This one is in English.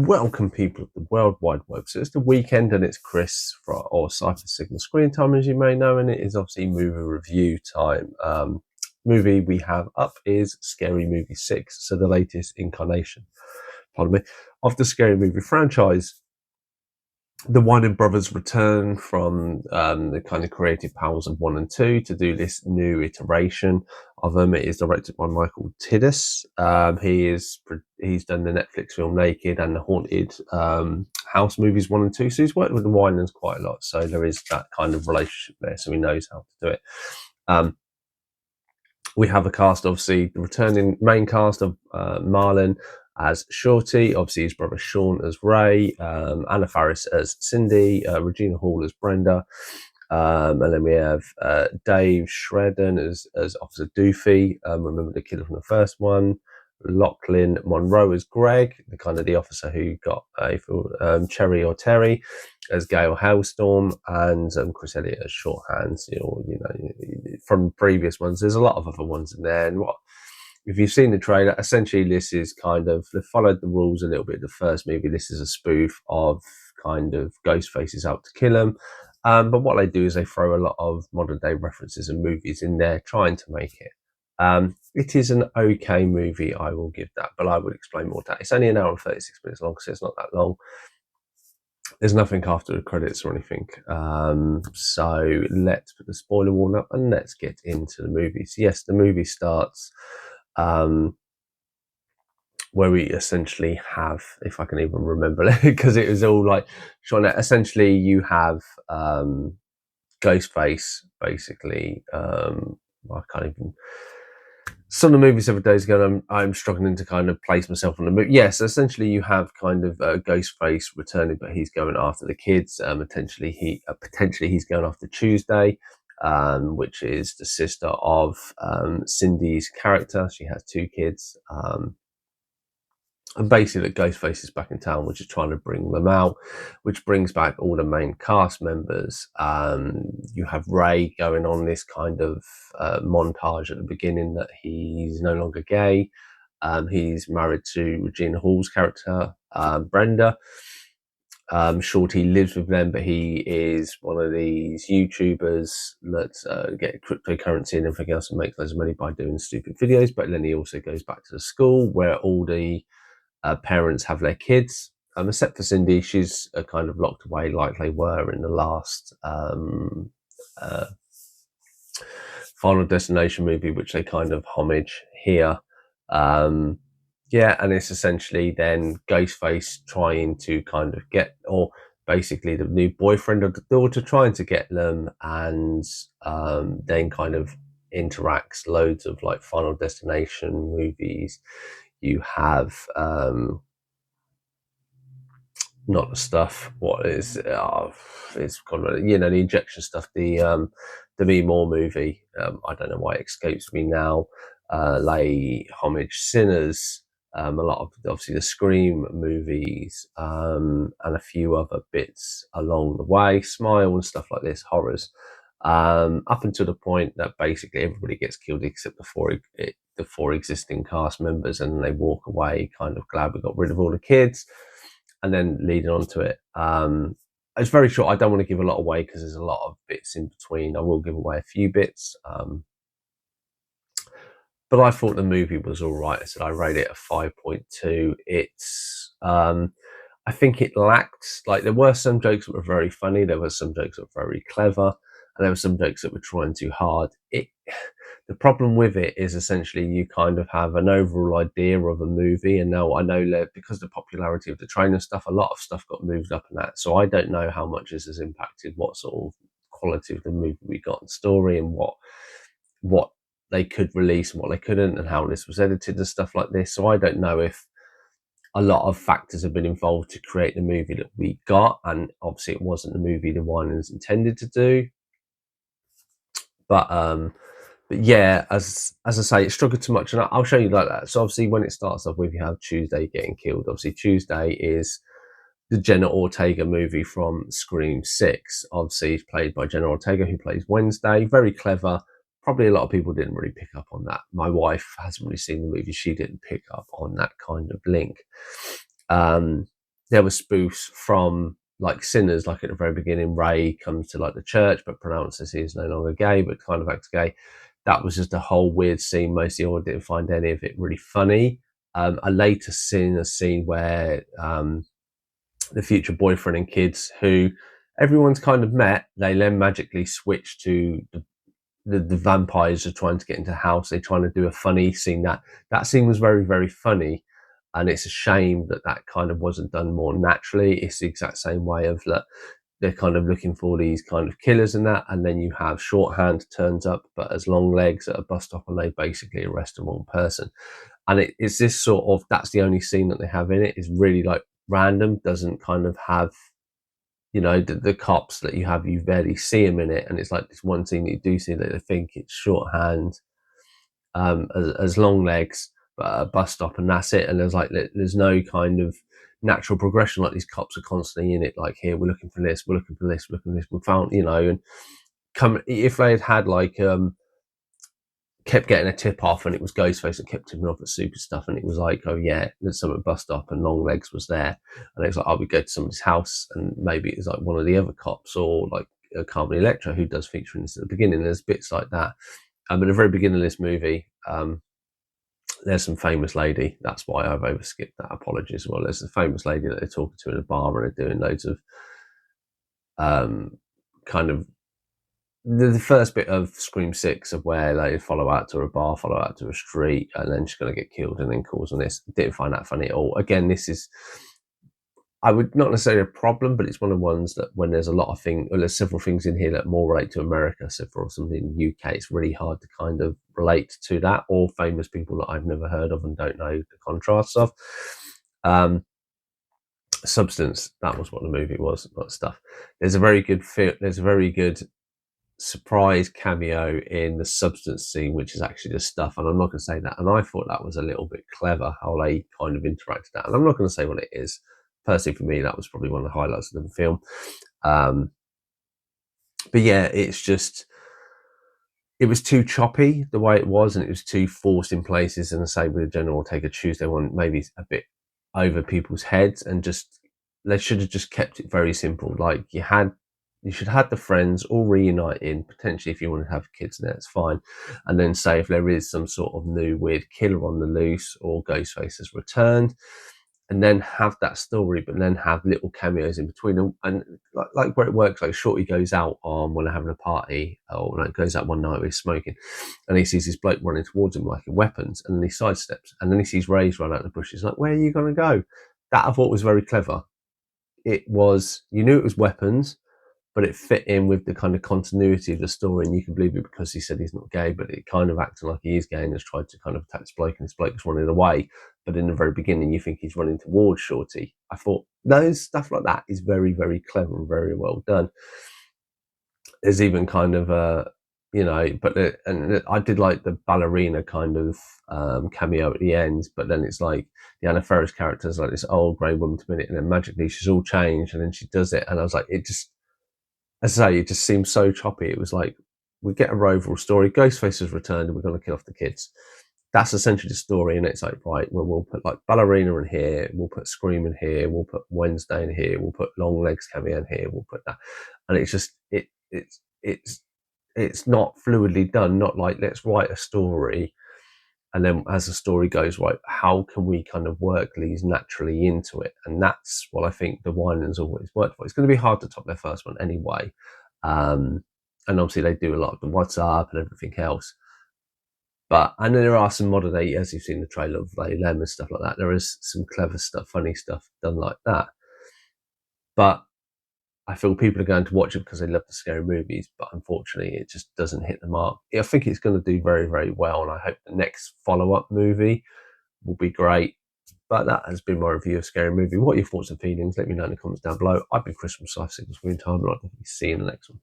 Welcome, people of the World Wide Web. So it's the weekend and it's Chris or Cypher Signal Screen Time, as you may know, and it is obviously movie review time. Movie we have up is Scary Movie 6, so the latest incarnation, pardon me, of the Scary Movie franchise. The Winding Brothers return from the kind of creative powers of 1 and 2 to do this new iteration of them. It is directed by Michael Tiddus. He's done the Netflix film Naked and the Haunted House movies 1 and 2. So he's worked with the Winans quite a lot. So there is that kind of relationship there. So he knows how to do it. We have a cast, obviously, the returning main cast of Marlon as Shorty, obviously his brother Sean as Ray, Anna Faris as Cindy, Regina Hall as Brenda, and then we have Dave Shredden as Officer Doofy, remember the killer from the first one, Lachlan Monroe as Greg, the officer who got Cherry or Terry as Gail Hailstorm, and Chris Elliott as Shorthands. From previous ones, there's a lot of other ones in there. And if you've seen the trailer, essentially this is they followed the rules a little bit. The first movie, this is a spoof of Ghostface's Out to Kill 'Em. But what they do is they throw a lot of modern day references and movies in there, trying to make it. It is an okay movie, I will give that, but I would explain more to that. It's only an hour and 36 minutes long, so it's not that long. There's nothing after the credits or anything. So let's put the spoiler warning up and let's get into the movie. So yes, the movie starts where we essentially have, if I can even remember it, because it was all like trying to, essentially you have Ghostface, basically. I can't even. Some of the movies every day is going. I'm struggling to kind of place myself on the movie. Yes, essentially you have Ghostface returning, but he's going after the kids. Potentially he's going after Tuesday, which is the sister of Cindy's character. She has 2 kids. And basically, Ghostface is back in town, which is trying to bring them out, which brings back all the main cast members. You have Ray going on this kind of montage at the beginning that he's no longer gay. He's married to Regina Hall's character, Brenda. Shorty lives with them, but he is one of these YouTubers that get cryptocurrency and everything else and makes loads of money by doing stupid videos. But then he also goes back to the school where all the parents have their kids, except for Cindy. She's kind of locked away like they were in the last Final Destination movie, which they kind of homage here. And it's essentially then Ghostface trying to kind of get, or basically the new boyfriend of the daughter trying to get them, and then kind of interacts loads of like Final Destination movies. You have not the stuff. What is it's kind of the injection stuff. The Me More movie. I don't know why it escapes me now. Lay homage Sinners. A lot of obviously the Scream movies, and a few other bits along the way. Smile and stuff like this, horrors. Up until the point that basically everybody gets killed except the 4 existing cast members, and they walk away kind of glad we got rid of all the kids, and then leading on to it. It's very short. I don't want to give a lot away because there's a lot of bits in between. I will give away a few bits. But I thought the movie was all right. I said I rate it a 5.2. It's, I think it lacked, like there were some jokes that were very funny. There were some jokes that were very clever. And there were some jokes that were trying too hard. The problem with it is essentially you kind of have an overall idea of a movie. And now I know that because of the popularity of the trailer stuff, a lot of stuff got moved up in that. So I don't know how much this has impacted what sort of quality of the movie we got in story, and what they could release and what they couldn't, and how this was edited and stuff like this. So I don't know if a lot of factors have been involved to create the movie that we got. And obviously it wasn't the movie the Winans intended to do. But yeah, as I say, it struggled too much, and I'll show you like that. So obviously, when it starts off with, you have Tuesday getting killed. Obviously, Tuesday is the Jenna Ortega movie from Scream 6. Obviously, he's played by Jenna Ortega, who plays Wednesday. Very clever. Probably a lot of people didn't really pick up on that. My wife hasn't really seen the movie. She didn't pick up on that kind of link. there were spoofs from like Sinners, like at the very beginning, Ray comes to like the church but pronounces he is no longer gay but kind of acts gay. That was just a whole weird scene. Most of the audience didn't find any of it really funny. I later seen a scene where the future boyfriend and kids, who everyone's kind of met, they then magically switch to the vampires are trying to get into the house. They're trying to do a funny scene. That scene was very, very funny. And it's a shame that that kind of wasn't done more naturally. It's the exact same way of that they're kind of looking for these kind of killers and that. And then you have Shorthand turns up, but as long legs at a bus stop, and they basically arrest the wrong person. And it's this sort of, that's the only scene that they have in it, is really like random, doesn't kind of have, you know, the cops that you have, you barely see them in it. And it's like this one scene that you do see that I think it's Shorthand, as long legs, but at a bus stop, and that's it. And there's no kind of natural progression. Like these cops are constantly in it, like, here, we're looking for this, we're looking for this, we're looking for this, we found, you know. And come, if they had like kept getting a tip off and it was Ghostface that kept tipping off at super stuff, and it was like, oh yeah, there's some at bus stop and long legs was there, and it was like, I would go to somebody's house and maybe it's like one of the other cops, or like Carmen Electra, who does feature in this at the beginning. There's bits like that. But at the very beginning of this movie, there's some famous lady. That's why I've overskipped that. Apologies. Well, there's a famous lady that they're talking to in a bar, and they're doing loads of kind of the first bit of Scream 6 of where they follow out to a bar, follow out to a street, and then she's going to get killed and then calls on this. Didn't find that funny at all. Again, this is, I would not necessarily a problem, but it's one of the ones that when there's a lot of things, well, there's several things in here that more relate to America. So for something in the UK, it's really hard to kind of relate to that, or famous people that I've never heard of and don't know the contrasts of. Substance, that was what the movie was, not stuff. There's a very good surprise cameo in the Substance scene, which is actually just stuff, and I'm not going to say that. And I thought that was a little bit clever how they kind of interacted that, and I'm not going to say what it is. Personally, for me, that was probably one of the highlights of the film. But yeah, it's just, it was too choppy the way it was, and it was too forced in places. And the same with the General Take a Tuesday one, maybe a bit over people's heads, and just, they should have just kept it very simple. Like you should have the friends all reuniting, potentially if you want to have kids in there, it's fine. And then say if there is some sort of new weird killer on the loose, or Ghostface has returned, and then have that story, but then have little cameos in between them. And like where it works, like Shorty goes out on when they're having a party, or like goes out one night with smoking, and he sees this bloke running towards him like in weapons, and then he sidesteps, and then he sees Ray's run out of the bushes, like, where are you going to go? That I thought was very clever. It was, you knew it was weapons, but it fit in with the kind of continuity of the story, and you can believe it because he said he's not gay, but it kind of acting like he is gay and has tried to kind of attack this bloke, and this bloke's running away. But in the very beginning, you think he's running towards Shorty. I thought those stuff like that is very, very clever and very well done. There's even kind of a, you know, and I did like the ballerina kind of cameo at the end, but then it's like the Anna Faris character is like this old grey woman to minute, and then magically she's all changed, and then she does it, and I was like, it just, as I say, it just seemed so choppy. It was like, we get a overall story, Ghostface has returned, and we're going to kill off the kids. That's essentially the story, and it's like, right, well, we'll put like ballerina in here, we'll put Scream in here, we'll put Wednesday in here, we'll put Long Legs cameo in here, we'll put that, and it's just it's not fluidly done. Not like, let's write a story, and then as the story goes, right, how can we kind of work these naturally into it? And that's what I think the Winans always worked for. It's going to be hard to top their first one anyway. And obviously they do a lot of the WhatsApp and everything else. But, and there are some modern day, as you've seen the trailer of Lay Lem and stuff like that, there is some clever stuff, funny stuff done like that. But I feel people are going to watch it because they love the scary movies, but unfortunately it just doesn't hit the mark. I think it's going to do very, very well, and I hope the next follow-up movie will be great. But that has been my review of Scary Movie. What are your thoughts and feelings? Let me know in the comments down below. I've been Chris from Sci-Fi Signal Screen Time, and I'll definitely see you in the next one.